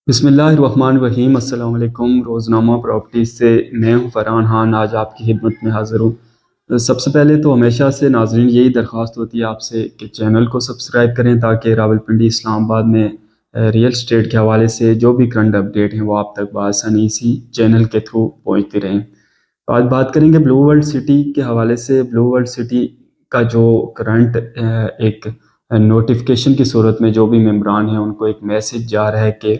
बिस्मिल्लाहिर्रहमानिर्रहीम अस्सलाम वालेकुम। रोज़नामा प्रॉपर्टीज़ से मैं हूँ फ़रहान खान, आज आपकी खिदमत में हाज़िर हूँ। सबसे पहले तो हमेशा से नाज़रीन यही दरख्वास्त होती है आपसे कि चैनल को सब्सक्राइब करें ताकि रावलपिंडी इस्लामाबाद में रियल एस्टेट के हवाले से जो भी करंट अपडेट हैं वो आप तक बआसानी इसी चैनल के थ्रू पहुँचते रहें। तो आज बात करेंगे ब्लू वर्ल्ड सिटी के हवाले से। ब्लू वर्ल्ड सिटी का जो करंट एक नोटिफिकेशन की सूरत में जो भी मेंबरान हैं उनको एक मैसेज जा रहा है कि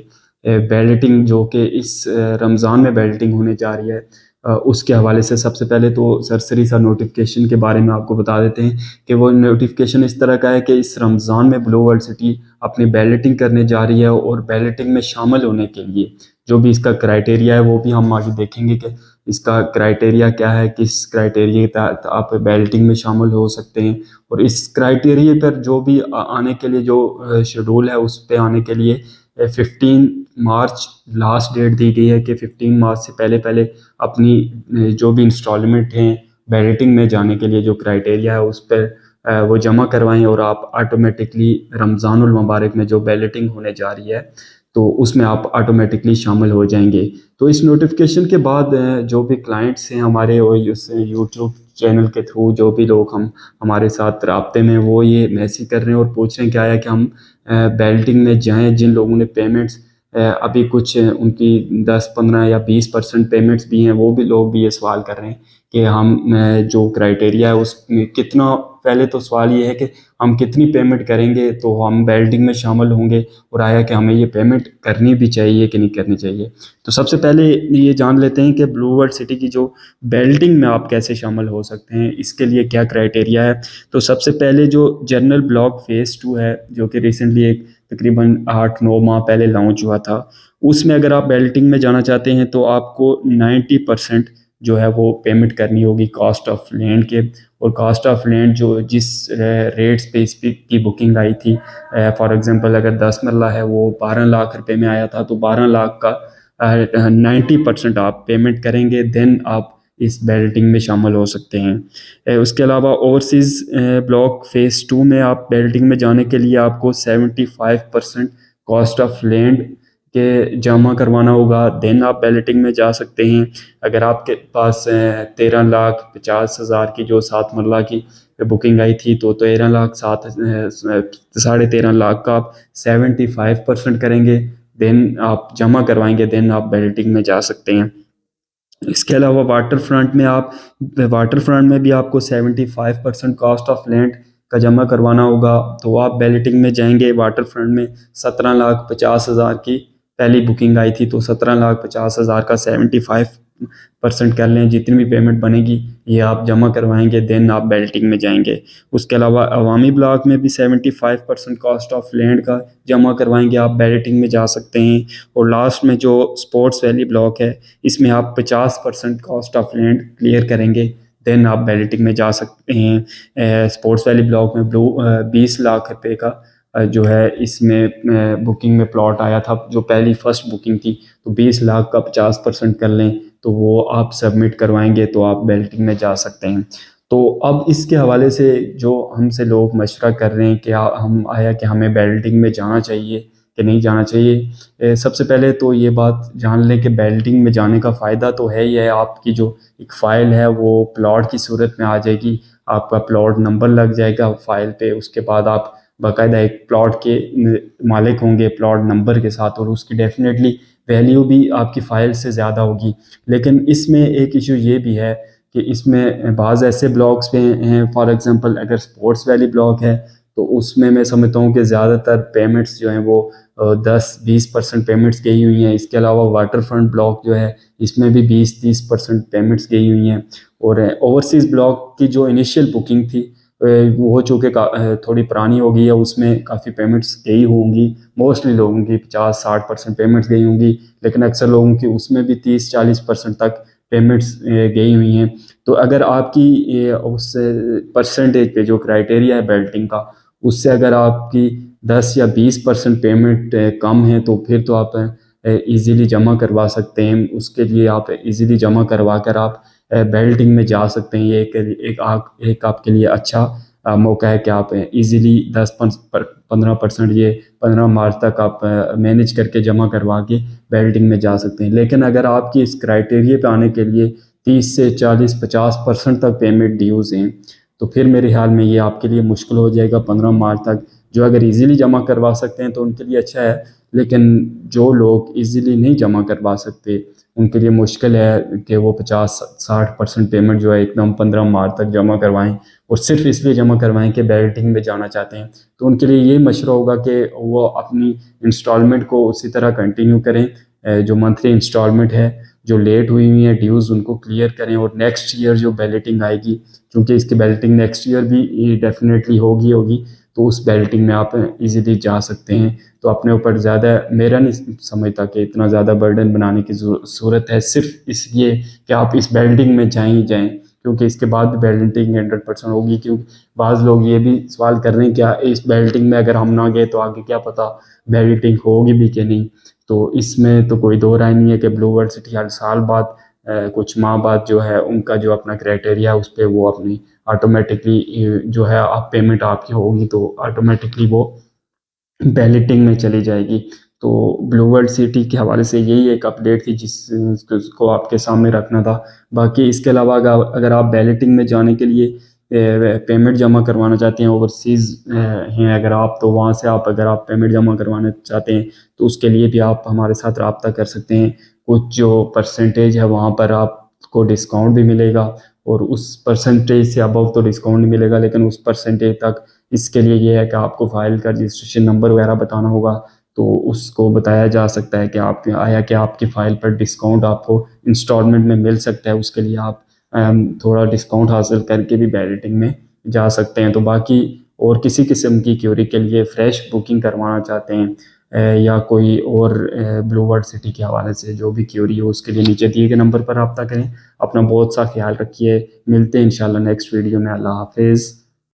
बैलेटिंग जो कि इस रमज़ान में बैलेटिंग होने जा रही है, उसके हवाले से सबसे पहले तो सरसरी सा नोटिफिकेशन के बारे में आपको बता देते हैं कि वो नोटिफिकेशन इस तरह का है कि इस रमज़ान में ब्लू वर्ल्ड सिटी अपनी बैलेटिंग करने जा रही है और बैलेटिंग में शामिल होने के लिए जो भी इसका क्राइटेरिया है वो भी हम आगे देखेंगे कि इसका क्राइटेरिया क्या है, किस क्राइटेरिया के तहत आप बैलेटिंग में शामिल हो सकते हैं। और इस क्राइटेरिया पर जो भी आने के लिए जो शेड्यूल है उस पर आने के लिए 15 मार्च लास्ट डेट दी गई है कि 15 मार्च से पहले पहले अपनी जो भी इंस्टॉलमेंट हैं बैलेटिंग में जाने के लिए जो क्राइटेरिया है उस पर वो जमा करवाएं और आप ऑटोमेटिकली रमज़ानुल मुबारक में जो बैलेटिंग होने जा रही है तो उसमें आप ऑटोमेटिकली शामिल हो जाएंगे। तो इस नोटिफिकेशन के बाद जो भी क्लाइंट्स हैं हमारे और उस यूट्यूब चैनल के थ्रू जो भी लोग हम हमारे साथ राब्ते में वो ये मैसेज कर रहे हैं और पूछ रहे हैं क्या है कि हम बैलेटिंग में जाएं। जिन लोगों ने पेमेंट्स अभी कुछ उनकी 10 15 या 20% पेमेंट्स भी हैं वो भी लोग भी ये सवाल कर रहे हैं कि हम जो क्राइटेरिया है उसमें कितना, पहले तो सवाल ये है कि हम कितनी पेमेंट करेंगे तो हम बैलेटिंग में शामिल होंगे और आया कि हमें ये पेमेंट करनी भी चाहिए कि नहीं करनी चाहिए। तो सबसे पहले ये जान लेते हैं कि ब्लू वर्ल्ड सिटी की जो बैलेटिंग में आप कैसे शामिल हो सकते हैं, इसके लिए क्या क्राइटेरिया है। तो सबसे पहले जो जनरल ब्लॉक फेज़ 2 है जो कि रिसेंटली एक तकरीबन 8 9 माह पहले लॉन्च हुआ था, उसमें अगर आप बैलेटिंग में जाना चाहते हैं तो आपको 90% जो है वो पेमेंट करनी होगी कॉस्ट ऑफ लैंड के। और कॉस्ट ऑफ लैंड जो जिस रेट्स पे इस की बुकिंग आई थी, फॉर एग्जांपल अगर 10 मरला है वो 12 लाख रुपए में आया था तो 12 लाख का 90% आप पेमेंट करेंगे, देन आप इस बैलेटिंग में शामिल हो सकते हैं। उसके अलावा ओवरसीज़ ब्लॉक फेज़ 2 में आप बैलेटिंग में जाने के लिए आपको 75% कॉस्ट ऑफ लैंड के जमा करवाना होगा, देन आप बैलेटिंग में जा सकते हैं। अगर आपके पास 13,50,000 की जो 7 मरला की बुकिंग आई थी तो 13 लाख 13.5 लाख का आप 75% करेंगे, देन आप जमा करवाएंगे, देन आप बैलेटिंग में जा सकते हैं। इसके अलावा वाटर फ्रंट में भी आपको 75% कॉस्ट ऑफ लैंड का जमा करवाना होगा तो आप बैलेटिंग में जाएंगे। वाटर फ्रंट में 17,50,000 की पहली बुकिंग आई थी तो 17,50,000 का 75% कर लें, जितनी भी पेमेंट बनेगी ये आप जमा करवाएंगे, देन आप बैलेटिंग में जाएंगे। उसके अलावा अवामी ब्लॉक में भी 75% कॉस्ट ऑफ लैंड का जमा करवाएंगे, आप बैलेटिंग में जा सकते हैं। और लास्ट में जो स्पोर्ट्स वैली ब्लॉक है इसमें आप 50% कॉस्ट ऑफ लैंड क्लियर करेंगे, देन आप बैलेटिंग में जा सकते हैं। स्पोर्ट्स वैली ब्लॉक में 20 लाख रुपए का जो है इसमें बुकिंग में प्लॉट आया था, जो पहली फर्स्ट बुकिंग थी तो 20 लाख का 50% कर लें तो वो आप सबमिट करवाएंगे तो आप बैलेटिंग में जा सकते हैं। तो अब इसके हवाले से जो हमसे लोग मशवरा कर रहे हैं कि हम आया कि हमें बैलेटिंग में जाना चाहिए कि नहीं जाना चाहिए, सबसे पहले तो ये बात जान लें कि बैलेटिंग में जाने का फ़ायदा तो है ही है, आपकी जो एक फ़ाइल है वो प्लॉट की सूरत में आ जाएगी, आपका प्लॉट नंबर लग जाएगा फ़ाइल पे, उसके बाद आप बाकायदा एक प्लॉट के मालिक होंगे प्लॉट नंबर के साथ और उसकी डेफिनेटली वैल्यू भी आपकी फ़ाइल से ज़्यादा होगी। लेकिन इसमें एक इशू ये भी है कि इसमें बाज़ ऐसे ब्लॉक्स पे हैं, फॉर एग्ज़ाम्पल अगर स्पोर्ट्स वैली ब्लॉक है तो उसमें मैं समझता हूँ कि ज़्यादातर पेमेंट्स जो हैं वो 10-20% पेमेंट्स गई हुई हैं। इसके अलावा वाटर फ्रंट ब्लॉक जो है इसमें भी 20-30% पेमेंट्स गई हुई हैं। और ओवरसीज़ ब्लॉक की जो इनिशियल बुकिंग थी वो चूँकि थोड़ी पुरानी हो गई है, उसमें काफ़ी पेमेंट्स गई होंगी, मोस्टली लोगों की 50-60% पेमेंट्स गई होंगी, लेकिन अक्सर लोगों की उसमें भी 30-40% तक पेमेंट्स गई हुई हैं। तो अगर आपकी उस परसेंटेज पे जो क्राइटेरिया है बेल्टिंग का उससे अगर आपकी 10 या 20% पेमेंट कम है तो फिर तो आप इजीली जमा करवा सकते हैं। उसके लिए आप इजीली जमा करवा कर आप बेल्टिंग में जा सकते हैं। ये एक आपके लिए अच्छा मौका है कि आप इजीली 15% ये 15 मार्च तक आप मैनेज करके जमा करवा के बेल्टिंग में जा सकते हैं। लेकिन अगर आपकी इस क्राइटेरिया पे आने के लिए 30 से 40-50% तक पेमेंट ड्यूज़ हैं, तो फिर मेरे ख्याल में ये आपके लिए मुश्किल हो जाएगा 15 मार्च तक। जो अगर इजीली जमा करवा सकते हैं तो उनके लिए अच्छा है, लेकिन जो लोग इजीली नहीं जमा करवा सकते उनके लिए मुश्किल है कि वो 50-60% पेमेंट जो है एकदम 15 मार्च तक जमा करवाएं, और सिर्फ इसलिए जमा करवाएं कि बैलेटिंग में जाना चाहते हैं। तो उनके लिए ये मशवरा होगा कि वो अपनी इंस्टॉलमेंट को उसी तरह कंटिन्यू करें, जो मंथली इंस्टॉलमेंट है जो लेट हुई है ड्यूज़ उनको क्लियर करें, और नेक्स्ट ईयर जो बैलेटिंग आएगी, क्योंकि इसकी बैलेटिंग नेक्स्ट ईयर भी डेफिनेटली होगी, तो उस बैलेटिंग में आप इजीली जा सकते हैं। तो अपने ऊपर ज़्यादा मेरा नहीं समझता कि इतना ज़्यादा बर्डन बनाने की ज़रूरत है, सिर्फ इसलिए कि आप इस बैलेटिंग में जाएं ही जाएं, क्योंकि इसके बाद भी बैलेटिंग 100% होगी। क्योंकि बाज़ लोग ये भी सवाल कर रहे हैं क्या इस बैलेटिंग में अगर हम ना गए तो आगे क्या पता बैलेटिंग होगी भी कि नहीं। तो इसमें तो कोई दो राय नहीं है कि ब्लू वर्ल्ड सिटी हर साल बाद कुछ माह बाद जो है उनका जो अपना क्राइटेरिया उस पर वो अपनी ऑटोमेटिकली जो है आप पेमेंट आपकी होगी तो ऑटोमेटिकली वो बैलेटिंग में चली जाएगी। तो ब्लू वर्ल्ड सिटी के हवाले से यही एक अपडेट थी जिसको आपके सामने रखना था। बाकी इसके अलावा अगर आप बैलेटिंग में जाने के लिए पेमेंट जमा करवाना चाहते हैं, ओवरसीज़ हैं अगर आप, तो वहाँ से आप अगर आप पेमेंट जमा करवाना चाहते हैं तो उसके लिए भी आप हमारे साथ रब्ता कर सकते हैं। कुछ जो परसेंटेज है वहाँ पर आपको डिस्काउंट भी मिलेगा, और उस परसेंटेज से अबव तो डिस्काउंट नहीं मिलेगा, लेकिन उस परसेंटेज तक इसके लिए ये है कि आपको फाइल का रजिस्ट्रेशन नंबर वगैरह बताना होगा, तो उसको बताया जा सकता है कि आप आया कि आपकी फ़ाइल पर डिस्काउंट आपको इंस्टॉलमेंट में मिल सकता है। उसके लिए आप थोड़ा डिस्काउंट हासिल करके भी बैलेटिंग में जा सकते हैं। तो बाकी और किसी किस्म की क्यूरी के लिए फ्रेश बुकिंग करवाना चाहते हैं या कोई और ब्लू वर्ल्ड सिटी के हवाले से जो भी क्यूरी हो, उसके लिए नीचे दिए गए नंबर पर रब्ता करें। अपना बहुत सा ख्याल रखिए, मिलते हैं इंशाल्लाह नेक्स्ट वीडियो में। अल्लाह हाफिज़।